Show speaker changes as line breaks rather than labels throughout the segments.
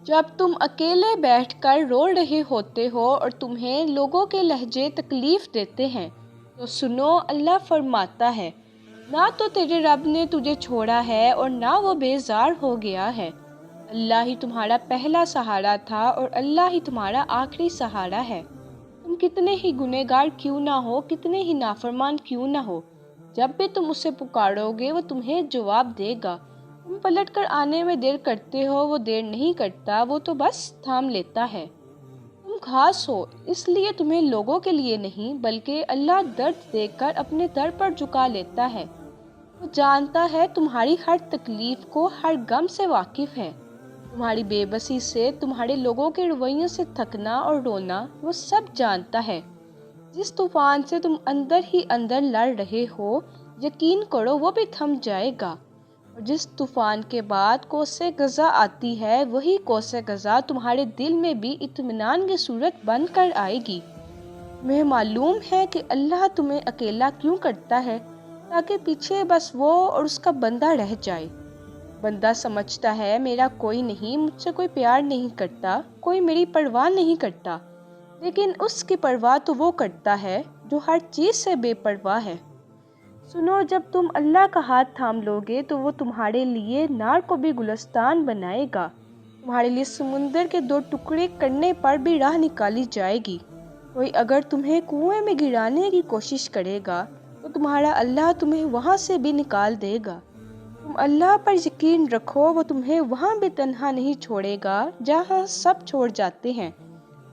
جب تم اکیلے بیٹھ کر رو رہے ہوتے ہو اور تمہیں لوگوں کے لہجے تکلیف دیتے ہیں تو سنو، اللہ فرماتا ہے، نہ تو تیرے رب نے تجھے چھوڑا ہے اور نہ وہ بیزار ہو گیا ہے۔ اللہ ہی تمہارا پہلا سہارا تھا اور اللہ ہی تمہارا آخری سہارا ہے۔ تم کتنے ہی گنہگار کیوں نہ ہو، کتنے ہی نافرمان کیوں نہ ہو، جب بھی تم اسے پکارو گے وہ تمہیں جواب دے گا۔ تم پلٹ کر آنے میں دیر کرتے ہو، وہ دیر نہیں کرتا، وہ تو بس تھام لیتا ہے۔ تم خاص ہو، اس لیے تمہیں لوگوں کے لیے نہیں بلکہ اللہ درد دیکھ کر اپنے در پر جھکا لیتا ہے۔ وہ جانتا ہے تمہاری ہر تکلیف کو، ہر غم سے واقف ہے۔ تمہاری بے بسی سے، تمہارے لوگوں کے رویوں سے تھکنا اور رونا وہ سب جانتا ہے۔ جس طوفان سے تم اندر ہی اندر لڑ رہے ہو، یقین کرو وہ بھی تھم جائے گا، اور جس طوفان کے بعد کوس قضا آتی ہے، وہی کوس قضا تمہارے دل میں بھی اطمینان کی صورت بن کر آئے گی۔ تمہیں معلوم ہے کہ اللہ تمہیں اکیلا کیوں کرتا ہے، تاکہ پیچھے بس وہ اور اس کا بندہ رہ جائے۔ بندہ سمجھتا ہے میرا کوئی نہیں، مجھ سے کوئی پیار نہیں کرتا، کوئی میری پرواہ نہیں کرتا، لیکن اس کی پرواہ تو وہ کرتا ہے جو ہر چیز سے بے پرواہ ہے۔ سنو، جب تم اللہ کا ہاتھ تھام لوگے تو وہ تمہارے لیے نار کو بھی گلستان بنائے گا، تمہارے لیے سمندر کے دو ٹکڑے کرنے پر بھی راہ نکالی جائے گی۔ کوئی اگر تمہیں کنویں میں گرانے کی کوشش کرے گا تو تمہارا اللہ تمہیں وہاں سے بھی نکال دے گا۔ تم اللہ پر یقین رکھو، وہ تمہیں وہاں بھی تنہا نہیں چھوڑے گا جہاں سب چھوڑ جاتے ہیں،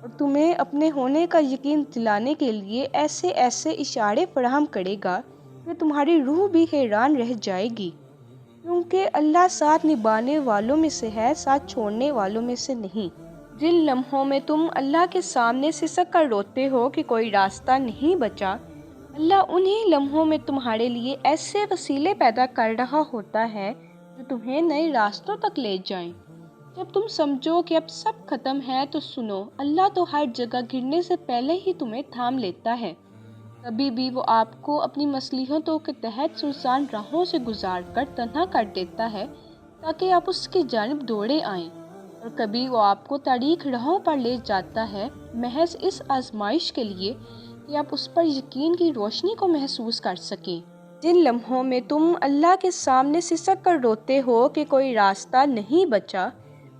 اور تمہیں اپنے ہونے کا یقین دلانے کے لیے ایسے ایسے اشارے فراہم کرے گا کہ تمہاری روح بھی حیران رہ جائے گی، کیونکہ اللہ ساتھ نبھانے والوں میں سے ہے، ساتھ چھوڑنے والوں میں سے نہیں۔ جن لمحوں میں تم اللہ کے سامنے سسک کر روتے ہو کہ کوئی راستہ نہیں بچا، اللہ انہی لمحوں میں تمہارے لیے ایسے وسیلے پیدا کر رہا ہوتا ہے جو تمہیں نئے راستوں تک لے جائیں۔ جب تم سمجھو کہ اب سب ختم ہے تو سنو، اللہ تو ہر جگہ گرنے سے پہلے ہی تمہیں تھام لیتا ہے۔ کبھی بھی وہ آپ کو اپنی مصلحتوں کے تحت سنسان راہوں سے گزار کر تنہا کر دیتا ہے تاکہ آپ اس کی جانب دوڑے آئیں، اور کبھی وہ آپ کو تاریک راہوں پر لے جاتا ہے محض اس آزمائش کے لیے کہ آپ اس پر یقین کی روشنی کو محسوس کر سکیں۔ جن لمحوں میں تم اللہ کے سامنے سسک کر روتے ہو کہ کوئی راستہ نہیں بچا،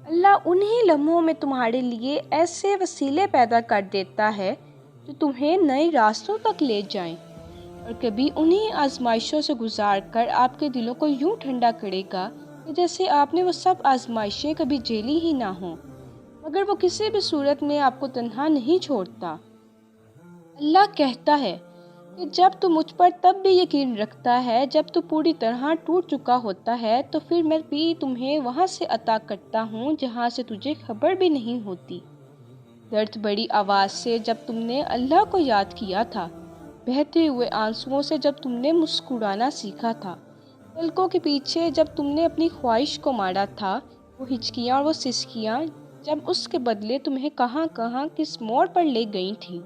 اللہ انہی لمحوں میں تمہارے لیے ایسے وسیلے پیدا کر دیتا ہے جو تمہیں نئے راستوں تک لے جائیں، اور کبھی انہی آزمائشوں سے گزار کر آپ کے دلوں کو یوں ٹھنڈا کرے گا کہ جیسے آپ نے وہ سب آزمائشیں کبھی جھیلی ہی نہ ہوں، مگر وہ کسی بھی صورت میں آپ کو تنہا نہیں چھوڑتا۔ اللہ کہتا ہے کہ جب تو مجھ پر تب بھی یقین رکھتا ہے جب تو پوری طرح ٹوٹ چکا ہوتا ہے، تو پھر میں بھی تمہیں وہاں سے عطا کرتا ہوں جہاں سے تجھے خبر بھی نہیں ہوتی۔ درد بڑی آواز سے جب تم نے اللہ کو یاد کیا تھا، بہتے ہوئے آنسوؤں سے جب تم نے مسکرانا سیکھا تھا، پلکوں کے پیچھے جب تم نے اپنی خواہش کو مارا تھا، وہ ہچکیاں اور وہ سسکیاں جب اس کے بدلے تمہیں کہاں کہاں کس موڑ پر لے گئی تھیں،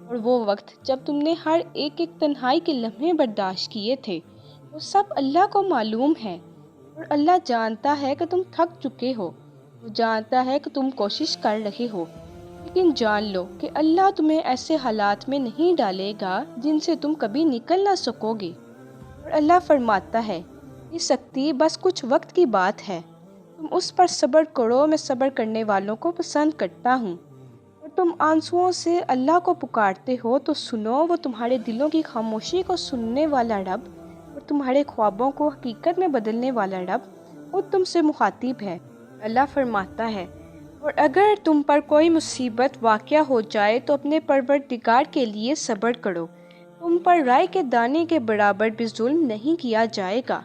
اور وہ وقت جب تم نے ہر ایک تنہائی کے لمحے برداشت کیے تھے، وہ سب اللہ کو معلوم ہے، اور اللہ جانتا ہے کہ تم تھک چکے ہو، وہ جانتا ہے کہ تم کوشش کر رہے ہو، لیکن جان لو کہ اللہ تمہیں ایسے حالات میں نہیں ڈالے گا جن سے تم کبھی نکل نہ سکو گے۔ اور اللہ فرماتا ہے، یہ سختی بس کچھ وقت کی بات ہے، تم اس پر صبر کرو، میں صبر کرنے والوں کو پسند کرتا ہوں۔ اور تم آنسوؤں سے اللہ کو پکارتے ہو تو سنو، وہ تمہارے دلوں کی خاموشی کو سننے والا رب اور تمہارے خوابوں کو حقیقت میں بدلنے والا رب خود تم سے مخاطب ہے۔ اللہ فرماتا ہے، اور اگر تم پر کوئی مصیبت واقع ہو جائے تو اپنے پروردگار کے لیے صبر کرو، تم پر رائے کے دانے کے برابر بھی ظلم نہیں کیا جائے گا،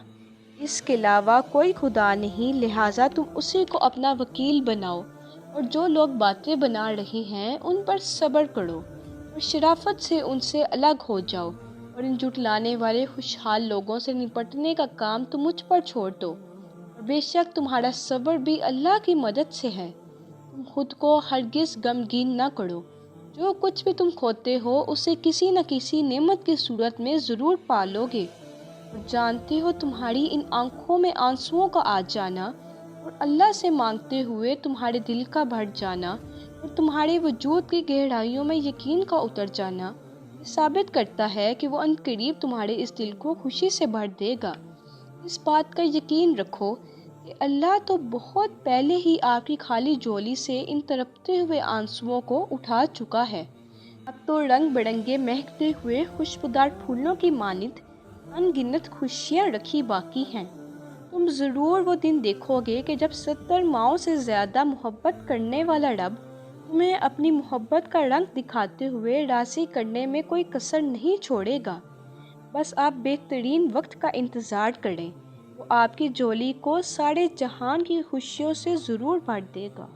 اس کے علاوہ کوئی خدا نہیں، لہٰذا تم اسی کو اپنا وکیل بناؤ، اور جو لوگ باتیں بنا رہے ہیں ان پر صبر کرو، اور شرافت سے ان سے الگ ہو جاؤ، اور ان جھٹلانے والے خوشحال لوگوں سے نپٹنے کا کام تم مجھ پر چھوڑ دو، اور بے شک تمہارا صبر بھی اللہ کی مدد سے ہے۔ تم خود کو ہرگز غمگین نہ کرو، جو کچھ بھی تم کھوتے ہو اسے کسی نہ کسی نعمت کی صورت میں ضرور پالو گے، اور جانتے ہو تمہاری ان آنکھوں میں آنسوؤں کا آ جانا اور اللہ سے مانگتے ہوئے تمہارے دل کا بھر جانا اور تمہارے وجود کی گہرائیوں میں یقین کا اتر جانا یہ ثابت کرتا ہے کہ وہ عنقریب تمہارے اس دل کو خوشی سے بھر دے گا۔ اس بات کا یقین رکھو کہ اللہ تو بہت پہلے ہی آپ کی خالی جولی سے ان تڑپتے ہوئے آنسوؤں کو اٹھا چکا ہے۔ اب تو رنگ برنگے مہکتے ہوئے خوشبودار پھولوں کی مانند ان گنت خوشیاں رکھی باقی ہیں۔ تم ضرور وہ دن دیکھو گے کہ جب 70 ماؤں سے زیادہ محبت کرنے والا رب تمہیں اپنی محبت کا رنگ دکھاتے ہوئے راضی کرنے میں کوئی کسر نہیں چھوڑے گا۔ بس آپ بہترین وقت کا انتظار کریں، وہ آپ کی جولی کو سارے جہان کی خوشیوں سے ضرور بھر دے گا۔